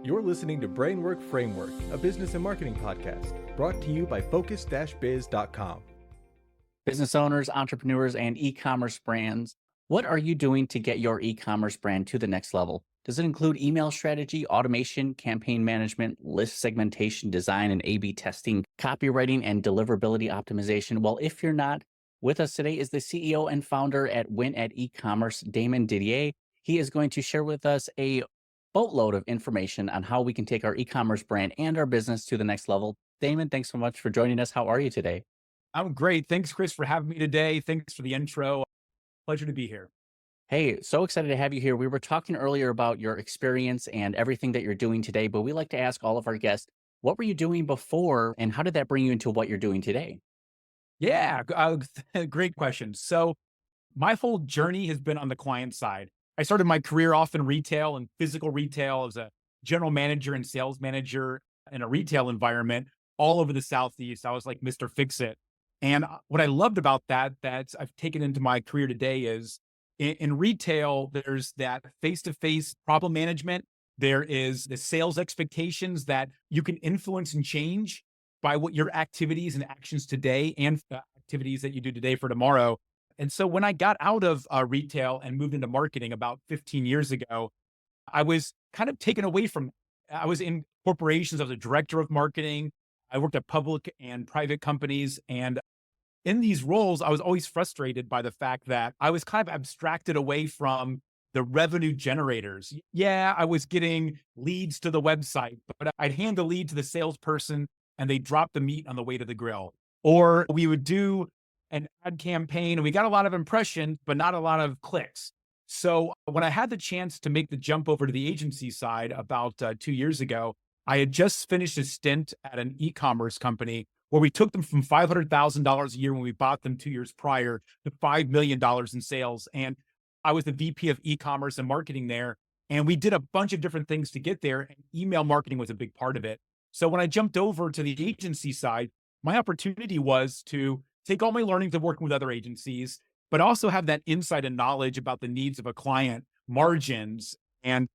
You're listening to Brainwork Framework, a business and marketing podcast, brought to you by focus-biz.com. Business owners, entrepreneurs, and e-commerce brands, what are you doing to get your e-commerce brand to the next level? Does it include email strategy, automation, campaign management, list segmentation, design and A/B testing, copywriting, and deliverability optimization? Well, if you're not, with us today is the CEO and founder at Win at E-commerce, Damon Didier. He is going to share with us a boatload of information on how we can take our e-commerce brand and our business to the next level. Damon, thanks so much for joining us. How are you today? I'm great. Thanks, Chris, for having me today. Thanks for the intro. Pleasure to be here. Hey, so excited to have you here. We were talking earlier about your experience and everything that you're doing today, but we like to ask all of our guests, what were you doing before and how did that bring you into what you're doing today? Yeah, great question. So my whole journey has been on the client side. I started my career off in retail and physical retail as a general manager and sales manager in a retail environment all over the Southeast. I was like Mr. Fix-It. And what I loved about that I've taken into my career today is in retail, there's that face-to-face problem management. There is the sales expectations that you can influence and change by what your activities and actions today and activities that you do today for tomorrow. And so when I got out of retail and moved into marketing about 15 years ago, I was kind of taken away from, I was in corporations. I was a director of marketing. I worked at public and private companies. And in these roles, I was always frustrated by the fact that I was kind of abstracted away from the revenue generators. Yeah, I was getting leads to the website, but I'd hand the lead to the salesperson and they drop the meat on the way to the grill. Or we would do an ad campaign and we got a lot of impressions, but not a lot of clicks. So when I had the chance to make the jump over to the agency side about 2 years ago, I had just finished a stint at an e-commerce company where we took them from $500,000 a year when we bought them 2 years prior to $5 million in sales. And I was the VP of e-commerce and marketing there. And we did a bunch of different things to get there. And email marketing was a big part of it. So when I jumped over to the agency side, my opportunity was to take all my learnings of working with other agencies, but also have that insight and knowledge about the needs of a client, margins, and,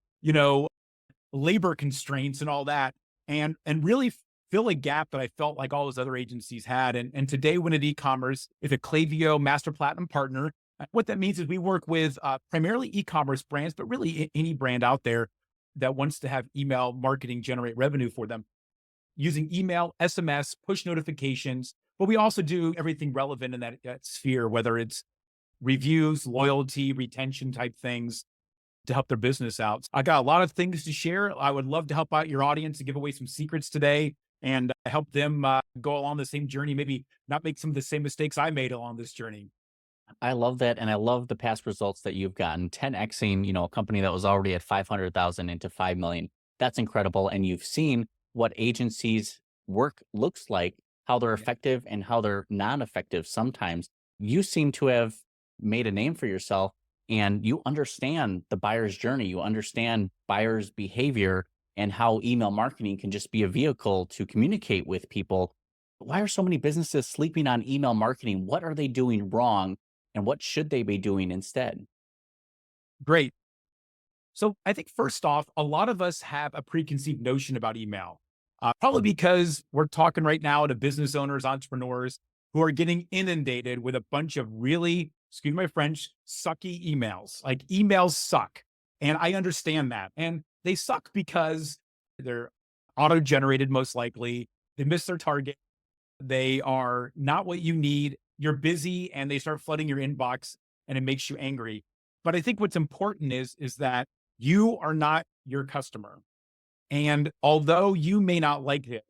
labor constraints and all that, and really fill a gap that I felt like all those other agencies had. And today, Win at E-commerce is a Klaviyo Master Platinum partner. What that means is we work with primarily e-commerce brands, but really any brand out there that wants to have email marketing generate revenue for them using email, SMS, push notifications. But we also do everything relevant in that sphere, whether it's reviews, loyalty, retention type things to help their business out. I got a lot of things to share. I would love to help out your audience and give away some secrets today and help them go along the same journey, maybe not make some of the same mistakes I made along this journey. I love that. And I love the past results that you've gotten. 10Xing, a company that was already at 500,000 into 5 million. That's incredible. And you've seen what agencies work looks like, how they're effective and how they're non-effective sometimes. You seem to have made a name for yourself and you understand the buyer's journey. You understand buyer's behavior and how email marketing can just be a vehicle to communicate with people. Why are so many businesses sleeping on email marketing? What are they doing wrong? And what should they be doing instead? Great. So I think first off, a lot of us have a preconceived notion about email, probably because we're talking right now to business owners, entrepreneurs who are getting inundated with a bunch of really, excuse my French, sucky emails. Like emails suck. And I understand that. And they suck because they're auto-generated most likely. They miss their target. They are not what you need. You're busy and they start flooding your inbox and it makes you angry. But I think what's important is that you are not your customer. And although you may not like it,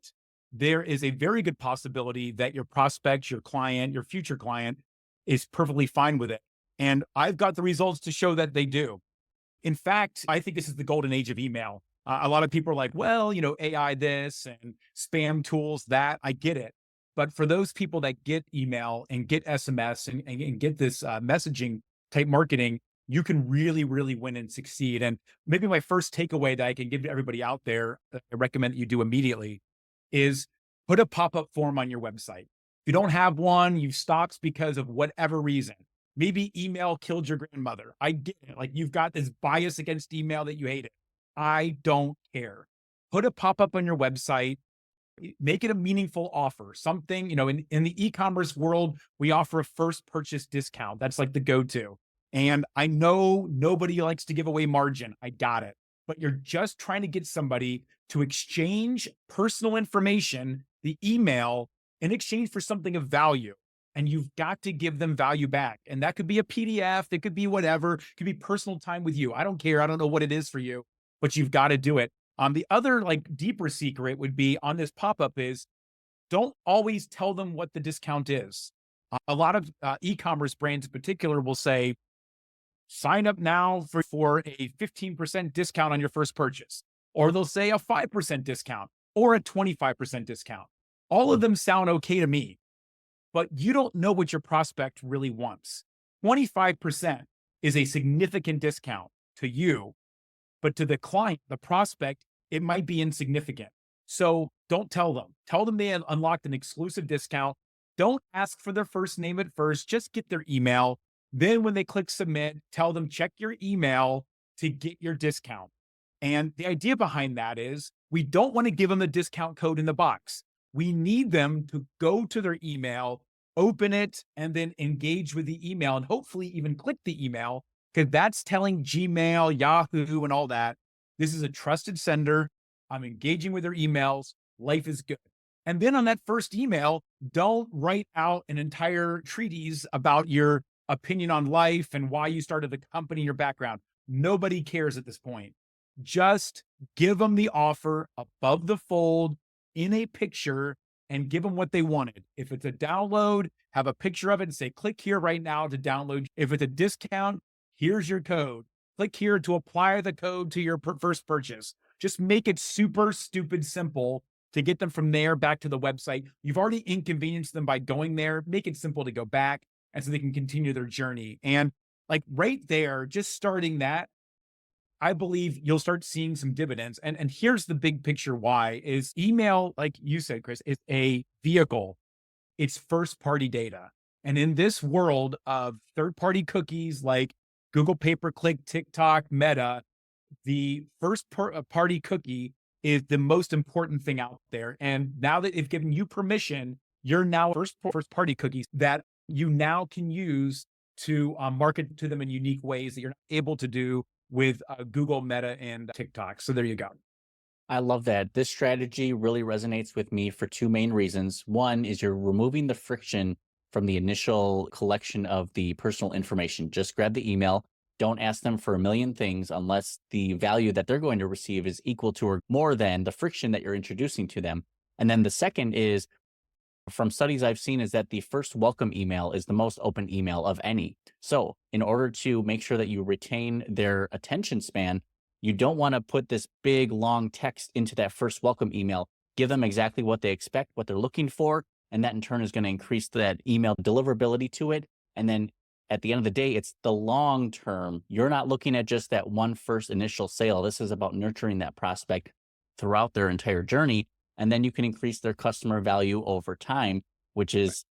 there is a very good possibility that your prospect, your client, your future client is perfectly fine with it. And I've got the results to show that they do. In fact, I think this is the golden age of email. A lot of people are like, well, AI this and spam tools that. I get it. But for those people that get email and get SMS and get this messaging type marketing, you can really, really win and succeed. And maybe my first takeaway that I can give to everybody out there, I recommend that you do immediately, is put a pop-up form on your website. If you don't have one, you've stopped because of whatever reason. Maybe email killed your grandmother. I get it. Like you've got this bias against email that you hate it. I don't care. put a pop-up on your website, make it a meaningful offer, something, in the e-commerce world, we offer a first purchase discount. That's like the go-to. And I know nobody likes to give away margin. I got it. But you're just trying to get somebody to exchange personal information, the email, in exchange for something of value. And you've got to give them value back. And that could be a PDF, it could be whatever, it could be personal time with you. I don't care. I don't know what it is for you, but you've got to do it. The other like deeper secret would be on this pop-up is don't always tell them what the discount is. A lot of e-commerce brands in particular will say, sign up now for a 15% discount on your first purchase. Or they'll say a 5% discount or a 25% discount. All of them sound okay to me, but you don't know what your prospect really wants. 25% is a significant discount to you, but to the client, the prospect, it might be insignificant. So don't tell them. Tell them they unlocked an exclusive discount. Don't ask for their first name at first. Just get their email. Then when they click submit, tell them check your email to get your discount. And the idea behind that is we don't want to give them the discount code in the box. We need them to go to their email, open it, and then engage with the email and hopefully even click the email, because that's telling Gmail, Yahoo, and all that, this is a trusted sender. I'm engaging with their emails. Life is good. And then on that first email, don't write out an entire treatise about your opinion on life and why you started the company, your background. Nobody cares at this point. Just give them the offer above the fold in a picture and give them what they wanted. If it's a download, have a picture of it and say, click here right now to download. If it's a discount, here's your code. Click here to apply the code to your first purchase. Just make it super stupid simple to get them from there back to the website. You've already inconvenienced them by going there. Make it simple to go back and so they can continue their journey. And like right there, just starting that, I believe you'll start seeing some dividends. And here's the big picture why is email, like you said, Chris, is a vehicle. It's first party data. And in this world of third party cookies like Google pay-per-click, TikTok, Meta, the first party cookie is the most important thing out there. And now that they've given you permission, you're now first party cookies that you now can use to market to them in unique ways that you're not able to do with Google, Meta, and TikTok. So there you go. I love that. This strategy really resonates with me for two main reasons. One is you're removing the friction from the initial collection of the personal information. Just grab the email. Don't ask them for a million things unless the value that they're going to receive is equal to or more than the friction that you're introducing to them. And then the second is, from studies I've seen, is that the first welcome email is the most open email of any. So in order to make sure that you retain their attention span, you don't want to put this big, long text into that first welcome email. Give them exactly what they expect, what they're looking for, and that in turn is going to increase that email deliverability to it. And then at the end of the day, it's the long term. You're not looking at just that one first initial sale. This is about nurturing that prospect throughout their entire journey. And then you can increase their customer value over time, which is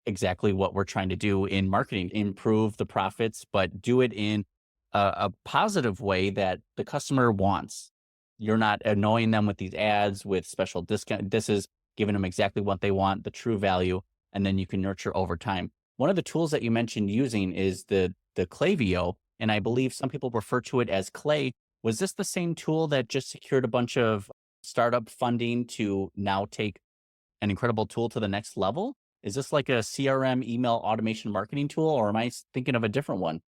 exactly what we're trying to do in marketing, improve the profits, but do it in a positive way that the customer wants. You're not annoying them with these ads, with special discount. This is giving them exactly what they want, the true value, and then you can nurture over time. One of the tools that you mentioned using is the Klaviyo, and I believe some people refer to it as Clay. Was this the same tool that just secured a bunch of startup funding to now take an incredible tool to the next level? Is this like a CRM email automation marketing tool, or am I thinking of a different one?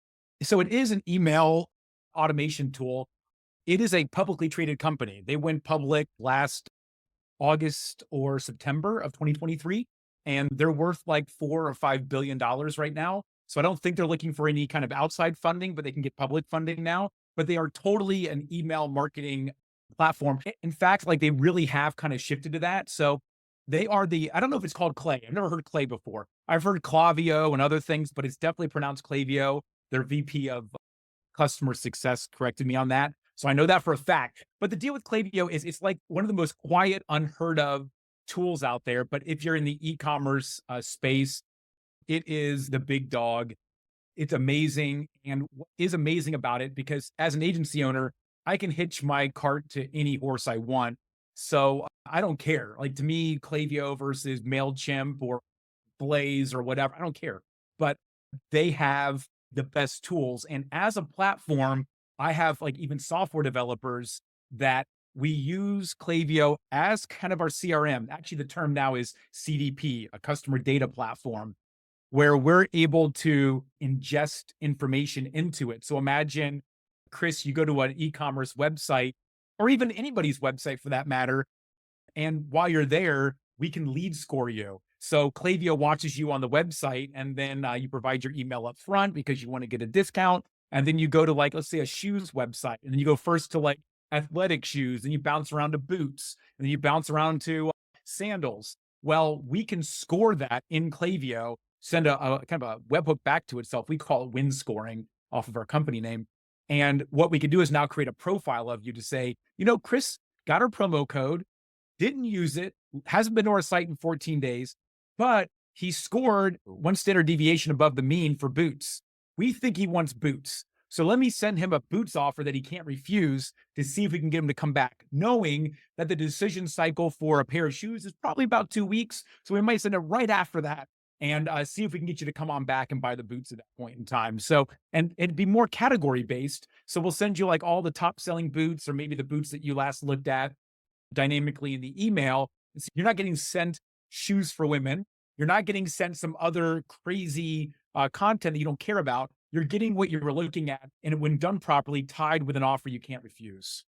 So it is an email automation tool. It is a publicly traded company. They went public last August or September of 2023, and they're worth like $4 or $5 billion right now. So I don't think they're looking for any kind of outside funding, but they can get public funding now. But they are totally an email marketing platform. In fact, like they really have kind of shifted to that. So they are I don't know if it's called Clay. I've never heard Clay before. I've heard Klaviyo and other things, but it's definitely pronounced Klaviyo. Their VP of customer success corrected me on that. So I know that for a fact. But the deal with Klaviyo is it's like one of the most quiet, unheard of tools out there. But if you're in the e-commerce space, it is the big dog. It's amazing. And what is amazing about it, because as an agency owner, I can hitch my cart to any horse I want. So I don't care. Like to me, Klaviyo versus MailChimp or Blaze or whatever, I don't care. But they have the best tools. And as a platform, I have like even software developers that we use Klaviyo as kind of our CRM. Actually, the term now is CDP, a customer data platform, where we're able to ingest information into it. So imagine, Chris, you go to an e-commerce website or even anybody's website for that matter, and while you're there, we can lead score you. So Klaviyo watches you on the website, and then you provide your email up front because you want to get a discount. And then you go to like, let's say a shoes website, and then you go first to like athletic shoes, then you bounce around to boots, and then you bounce around to sandals. Well, we can score that in Klaviyo, send a kind of a webhook back to itself. We call it win scoring off of our company name. And what we can do is now create a profile of you to say, Chris got our promo code, didn't use it, hasn't been to our site in 14 days, but he scored one standard deviation above the mean for boots. We think he wants boots. So let me send him a boots offer that he can't refuse to see if we can get him to come back, knowing that the decision cycle for a pair of shoes is probably about 2 weeks. So we might send it right after that and see if we can get you to come on back and buy the boots at that point in time. So, and it'd be more category based. So we'll send you like all the top selling boots or maybe the boots that you last looked at dynamically in the email. So you're not getting sent shoes for women. You're not getting sent some other crazy content that you don't care about. You're getting what you were looking at, and when done properly, tied with an offer you can't refuse.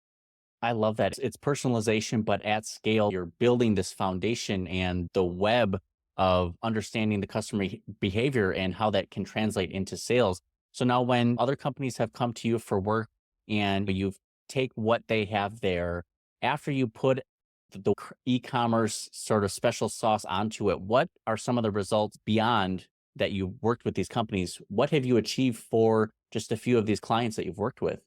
I love that. It's personalization, but at scale, you're building this foundation and the web of understanding the customer behavior and how that can translate into sales. So now when other companies have come to you for work and you take what they have there, after you put the e-commerce sort of special sauce onto it, what are some of the results beyond that you've worked with these companies? What have you achieved for just a few of these clients that you've worked with?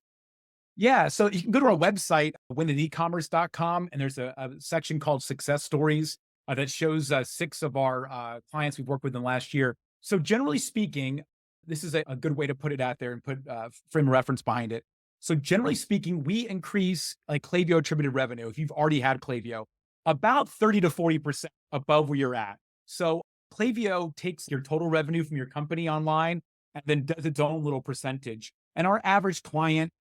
Yeah, so you can go to our website, winandecommerce.com, and there's a section called Success Stories that shows 6 of our clients we've worked with in the last year. So generally speaking, this is a good way to put it out there and put frame of reference behind it. So generally speaking, we increase like Klaviyo attributed revenue, if you've already had Klaviyo, about 30 to 40% above where you're at. So Klaviyo takes your total revenue from your company online and then does its own little percentage. And our average client,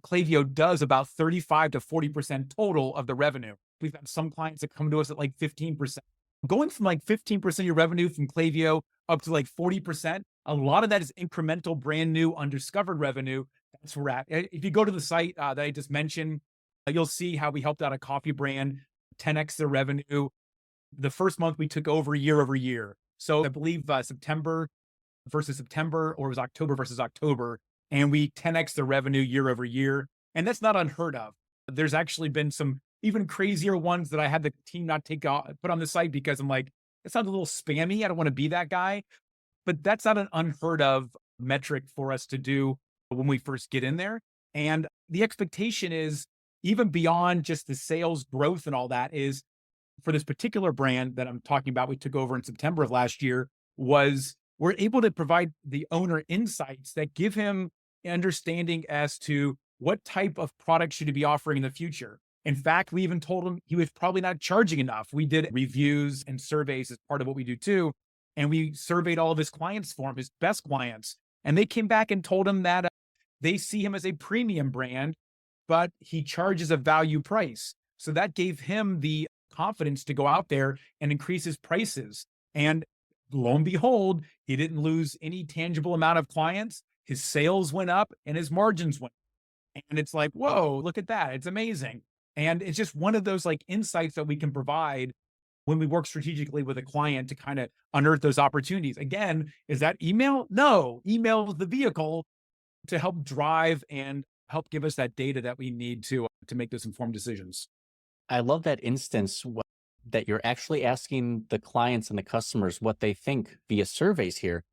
Klaviyo, does about 35 to 40% total of the revenue. We've had some clients that come to us at like 15%. Going from like 15% of your revenue from Klaviyo up to like 40%, a lot of that is incremental, brand new, undiscovered revenue. That's where we're at. If you go to the site that I just mentioned, you'll see how we helped out a coffee brand 10x their revenue. The first month we took over year. So I believe September versus September, or it was October versus October, and we 10x the revenue year. And that's not unheard of. There's actually been some even crazier ones that I had the team not put on the site because I'm like, it sounds a little spammy. I don't want to be that guy. But that's not an unheard of metric for us to do when we first get in there. And the expectation is even beyond just the sales growth and all that is for this particular brand that I'm talking about, we took over in September of last year, was we're able to provide the owner insights that give him understanding as to what type of product should he be offering in the future. In fact, we even told him he was probably not charging enough. We did reviews and surveys as part of what we do too. And we surveyed all of his clients for him, his best clients. And they came back and told him that they see him as a premium brand, but he charges a value price. So that gave him the confidence to go out there and increase his prices. And lo and behold, he didn't lose any tangible amount of clients. His sales went up and his margins went up. And it's like, whoa, look at that. It's amazing. And it's just one of those like insights that we can provide when we work strategically with a client to kind of unearth those opportunities. Again, is that email? No, email is the vehicle to help drive and help give us that data that we need to make those informed decisions. I love that instance that you're actually asking the clients and the customers what they think via surveys here.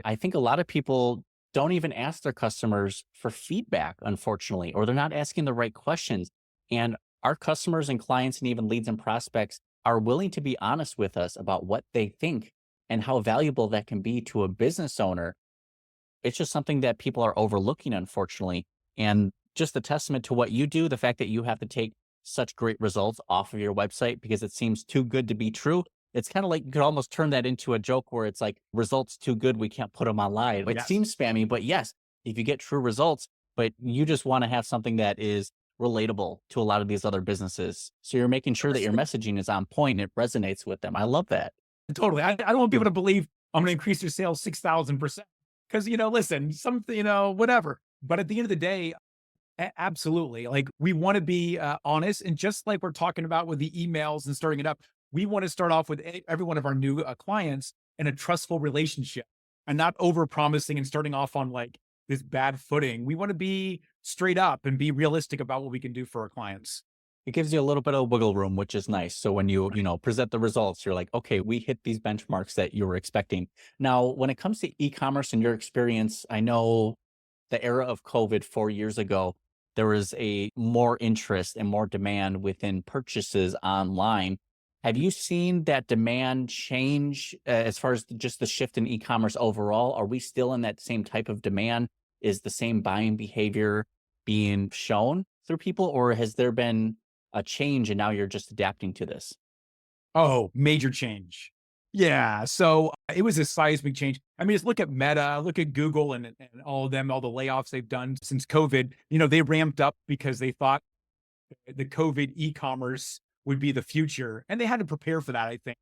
I think a lot of people don't even ask their customers for feedback, unfortunately, or they're not asking the right questions. And our customers and clients and even leads and prospects are willing to be honest with us about what they think and how valuable that can be to a business owner. It's just something that people are overlooking, unfortunately. And just a testament to what you do, the fact that you have to take such great results off of your website because it seems too good to be true. It's kind of like you could almost turn that into a joke where it's like results too good, we can't put them online. It Yes. seems spammy, but yes, if you get true results, but you just want to have something that is relatable to a lot of these other businesses. So you're making sure that your messaging is on point and it resonates with them. I love that. Totally. I don't want people to believe I'm going to increase your sales 6,000% because, listen, something, whatever. But at the end of the day, absolutely. Like we want to be honest. And just like we're talking about with the emails and starting it up, we want to start off with every one of our new clients in a trustful relationship and not over promising and starting off on like this bad footing. We want to be straight up and be realistic about what we can do for our clients. It gives you a little bit of wiggle room, which is nice. So when you know, present the results, you're like, okay, we hit these benchmarks that you were expecting. Now, when it comes to e-commerce and your experience, I know the era of COVID 4 years ago, there was a more interest and more demand within purchases online. Have you seen that demand change as far as just the shift in e-commerce overall? Are we still in that same type of demand? Is the same buying behavior being shown through people, or has there been a change and now you're just adapting to this? Oh, major change. Yeah. So it was a seismic change. I mean, just look at Meta, look at Google and all of them, all the layoffs they've done since COVID. They ramped up because they thought the COVID e-commerce would be the future. And they had to prepare for that, I think.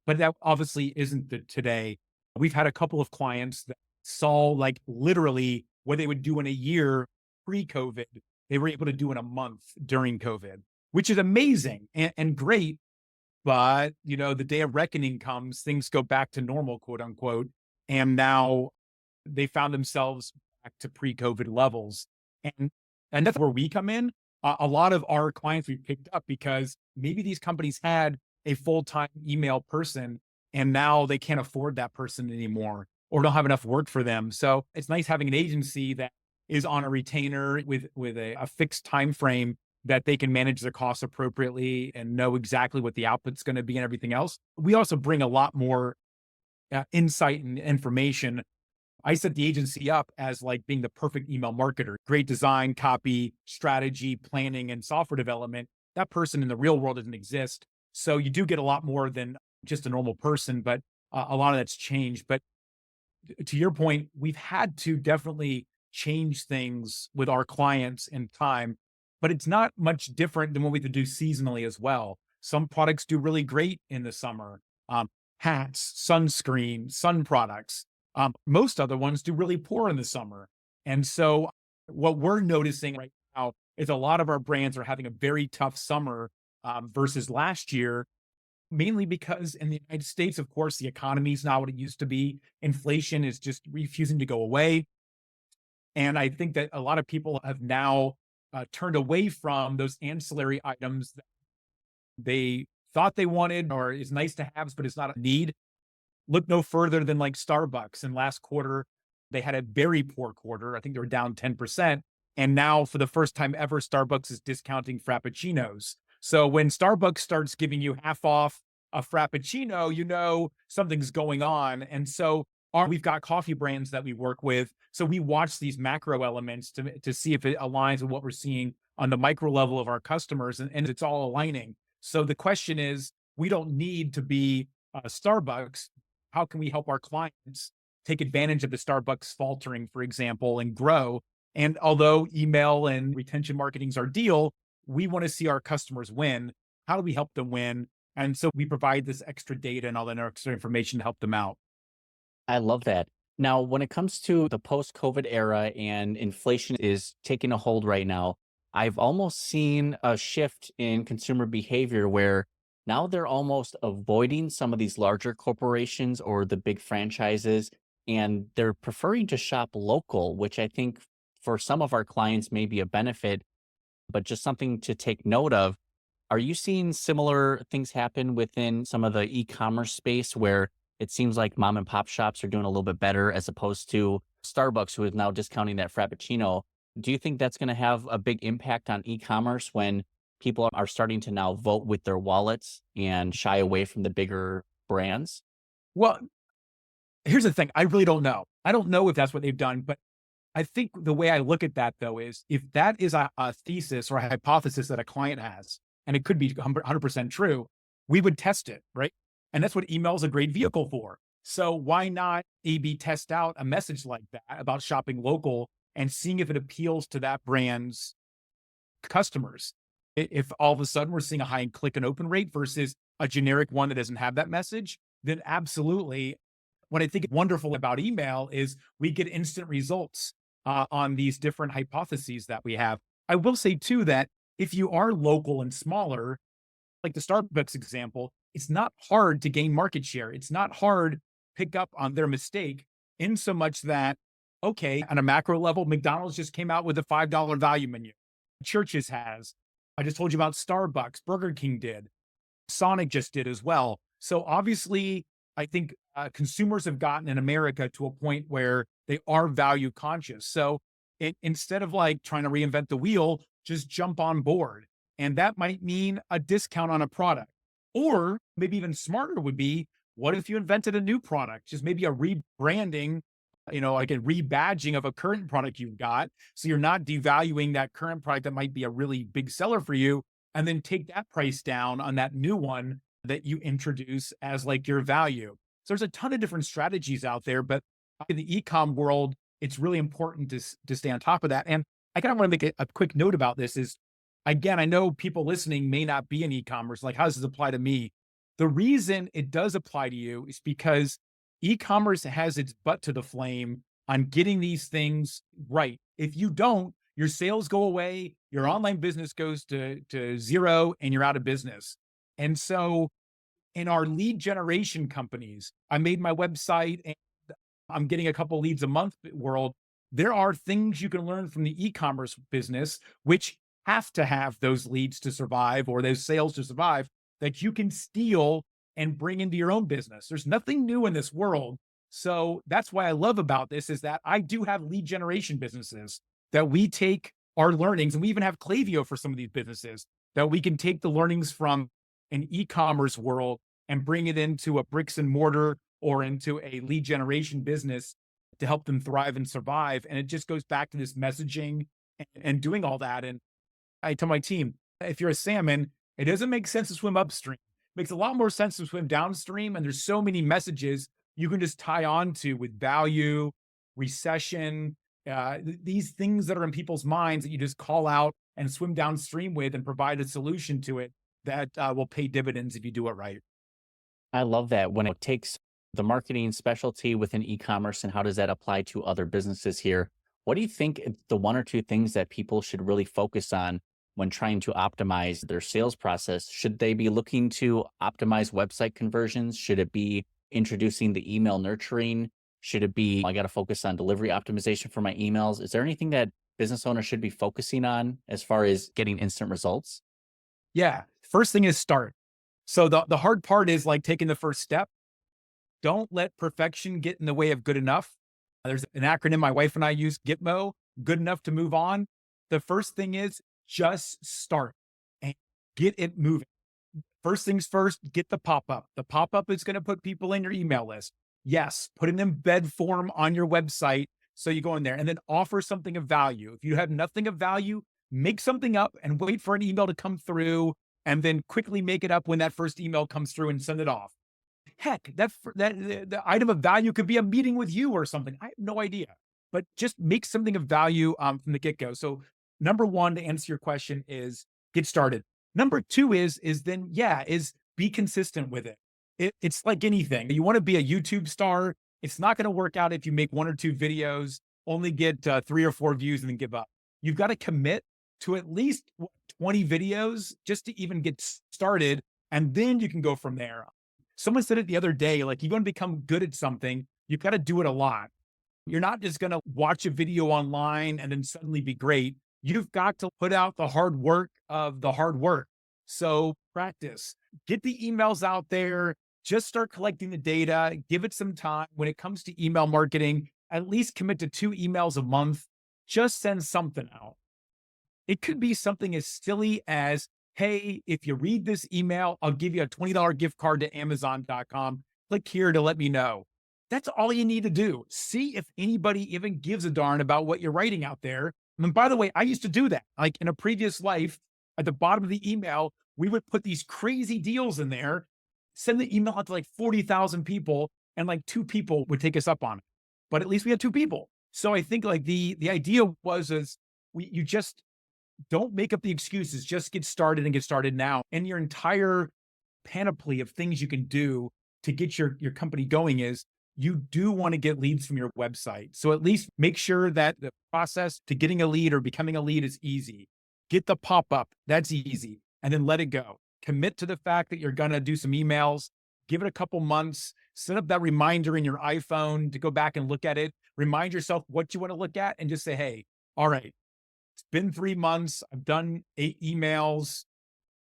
But that obviously isn't the today. We've had a couple of clients that saw like literally what they would do in a year pre-COVID, they were able to do in a month during COVID, which is amazing and great. But, the day of reckoning comes, things go back to normal, quote unquote. And now they found themselves back to pre-COVID levels. And, and that's where we come in. A lot of our clients we picked up because maybe these companies had a full-time email person and now they can't afford that person anymore or don't have enough work for them. So it's nice having an agency that is on a retainer with a fixed time frame that they can manage their costs appropriately and know exactly what the output's going to be and everything else. We also bring a lot more insight and information. I set the agency up as like being the perfect email marketer, great design, copy, strategy, planning, and software development. That person in the real world doesn't exist. So you do get a lot more than just a normal person, but a lot of that's changed. But to your point, we've had to definitely change things with our clients in time, but it's not much different than what we could do seasonally as well. Some products do really great in the summer. Hats, sunscreen, sun products. Most other ones do really poor in the summer. And so what we're noticing right now is a lot of our brands are having a very tough summer versus last year, mainly because in the United States, of course, the economy is not what it used to be. Inflation is just refusing to go away. And I think that a lot of people have now turned away from those ancillary items that they thought they wanted or is nice to have, but it's not a need. Look no further than like Starbucks. In last quarter, they had a very poor quarter. I think they were down 10%. And now for the first time ever, Starbucks is discounting Frappuccinos. So when Starbucks starts giving you half off a Frappuccino, something's going on. And so we've got coffee brands that we work with. So we watch these macro elements to see if it aligns with what we're seeing on the micro level of our customers. And it's all aligning. So the question is, we don't need to be Starbucks. How can we help our clients take advantage of the Starbucks faltering, for example, and grow? And although email and retention marketing is our deal, we want to see our customers win. How do we help them win? And so we provide this extra data and all that extra information to help them out. I love that. Now, when it comes to the post-COVID era and inflation is taking a hold right now, I've almost seen a shift in consumer behavior where now they're almost avoiding some of these larger corporations or the big franchises, and they're preferring to shop local, which I think for some of our clients may be a benefit, but just something to take note of. Are you seeing similar things happen within some of the e-commerce space where it seems like mom and pop shops are doing a little bit better as opposed to Starbucks, who is now discounting that Frappuccino? Do you think that's going to have a big impact on e-commerce when people are starting to now vote with their wallets and shy away from the bigger brands? Well, here's the thing. I really don't know. I don't know if that's what they've done, but I think the way I look at that though is if that is a thesis or a hypothesis that a client has, and it could be 100% true, we would test it, right? And that's what email is a great vehicle for. So why not A/B test out a message like that about shopping local and seeing if it appeals to that brand's customers? If all of a sudden we're seeing a high click and open rate versus a generic one that doesn't have that message, then absolutely. What I think is wonderful about email is we get instant results on these different hypotheses that we have. I will say too that if you are local and smaller, like the Starbucks example, it's not hard to gain market share. It's not hard to pick up on their mistake in so much that, okay, on a macro level, McDonald's just came out with a $5 value menu. Churches has. I just told you about Starbucks. Burger King did. Sonic just did as well. So obviously, I think consumers have gotten in America to a point where they are value conscious. So instead of like trying to reinvent the wheel, just jump on board. And that might mean a discount on a product. Or maybe even smarter would be, what if you invented a new product? Just maybe a rebranding, like a rebadging of a current product you've got. So you're not devaluing that current product that might be a really big seller for you, and then take that price down on that new one that you introduce as like your value. So there's a ton of different strategies out there, but in the e-com world, it's really important to stay on top of that. And I kind of want to make a quick note about this is, again, I know people listening may not be in e-commerce. Like, how does this apply to me? The reason it does apply to you is because e-commerce has its butt to the flame on getting these things right. If you don't, your sales go away, your online business goes to zero, and you're out of business. And so in our lead generation companies, I made my website and I'm getting a couple leads a month world. There are things you can learn from the e-commerce business, which have to have those leads to survive or those sales to survive, that you can steal and bring into your own business. There's nothing new in this world. So that's why I love about this is that I do have lead generation businesses that we take our learnings, and we even have Klaviyo for some of these businesses that we can take the learnings from an e-commerce world and bring it into a bricks and mortar or into a lead generation business to help them thrive and survive. And it just goes back to this messaging and doing all that. And I tell my team, if you're a salmon, it doesn't make sense to swim upstream. It makes a lot more sense to swim downstream. And there's so many messages you can just tie on to with value, recession, these things that are in people's minds that you just call out and swim downstream with and provide a solution to it that will pay dividends if you do it right. I love that when it takes the marketing specialty within e-commerce and how does that apply to other businesses here? What do you think the one or two things that people should really focus on when trying to optimize their sales process? Should they be looking to optimize website conversions? Should it be introducing the email nurturing? Should it be, I got to focus on delivery optimization for my emails? Is there anything that business owners should be focusing on as far as getting instant results? Yeah. First thing is start. So the hard part is like taking the first step. Don't let perfection get in the way of good enough. There's an acronym my wife and I use, GITMO, good enough to move on. The first thing is just start and get it moving. First things first, get the pop-up. The pop-up is going to put people in your email list. Yes, put an embed form on your website so you go in there and then offer something of value. If you have nothing of value, make something up and wait for an email to come through and then quickly make it up when that first email comes through and send it off. Heck, the item of value could be a meeting with you or something. I have no idea, but just make something of value from the get-go. So number one, to answer your question, is get started. Number two is be consistent with it. It's like anything. You want to be a YouTube star. It's not going to work out if you make one or two videos, only get 3 or 4 views and then give up. You've got to commit to at least 20 videos just to even get started. And then you can go from there. Someone said it the other day, like, you want to become good at something, you've got to do it a lot. You're not just going to watch a video online and then suddenly be great. You've got to put out the hard work of the hard work. So practice, get the emails out there, just start collecting the data, give it some time. When it comes to email marketing, at least commit to 2 emails a month. Just send something out. It could be something as silly as, hey, if you read this email, I'll give you a $20 gift card to Amazon.com. Click here to let me know. That's all you need to do. See if anybody even gives a darn about what you're writing out there. And by the way, I used to do that. Like in a previous life, at the bottom of the email, we would put these crazy deals in there, send the email out to like 40,000 people, and like 2 people would take us up on it. But at least we had 2 people. So I think like the idea was you just don't make up the excuses. Just get started and get started now. And your entire panoply of things you can do to get your company going is you do want to get leads from your website. So at least make sure that the process to getting a lead or becoming a lead is easy. Get the pop-up. That's easy. And then let it go. Commit to the fact that you're going to do some emails. Give it a couple months. Set up that reminder in your iPhone to go back and look at it. Remind yourself what you want to look at and just say, hey, all right, it's been 3 months. I've done 8 emails.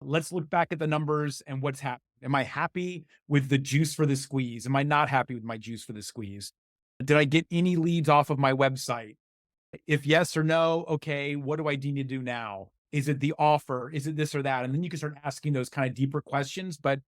Let's look back at the numbers and what's happened. Am I happy with the juice for the squeeze? Am I not happy with my juice for the squeeze? Did I get any leads off of my website? If yes or no, okay, what do I need to do now? Is it the offer? Is it this or that? And then you can start asking those kind of deeper questions. But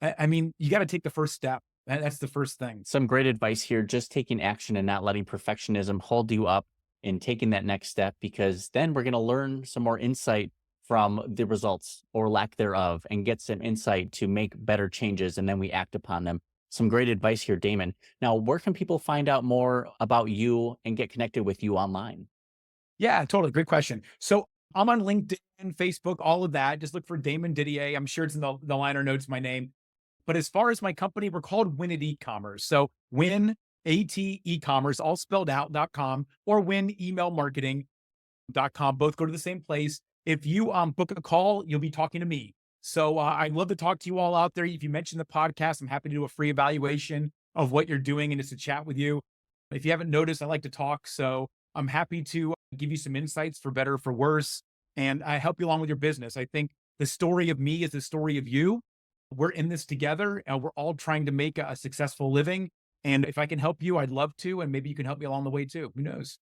I mean, you got to take the first step. That's the first thing. Some great advice here, just taking action and not letting perfectionism hold you up and taking that next step, because then we're going to learn some more insight from the results or lack thereof and get some insight to make better changes, and then we act upon them. Some great advice here, Damon. Now, where can people find out more about you and get connected with you online? Yeah, totally. Great question. So I'm on LinkedIn, Facebook, all of that. Just look for Damon Didier. I'm sure it's in the liner notes, my name. But as far as my company, we're called Win at E-commerce. So Win, A-T, e-commerce, all spelled out, .com, or Win email marketing.com. Both go to the same place. If you book a call, you'll be talking to me. So I'd love to talk to you all out there. If you mention the podcast, I'm happy to do a free evaluation of what you're doing and just to chat with you. If you haven't noticed, I like to talk. So I'm happy to give you some insights for better or for worse. And I help you along with your business. I think the story of me is the story of you. We're in this together and we're all trying to make a successful living. And if I can help you, I'd love to. And maybe you can help me along the way too. Who knows?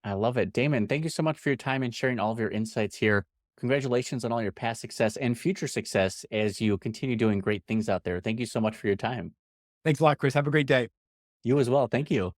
I love it. Damon, thank you so much for your time and sharing all of your insights here. Congratulations on all your past success and future success as you continue doing great things out there. Thank you so much for your time. Thanks a lot, Chris. Have a great day. You as well. Thank you.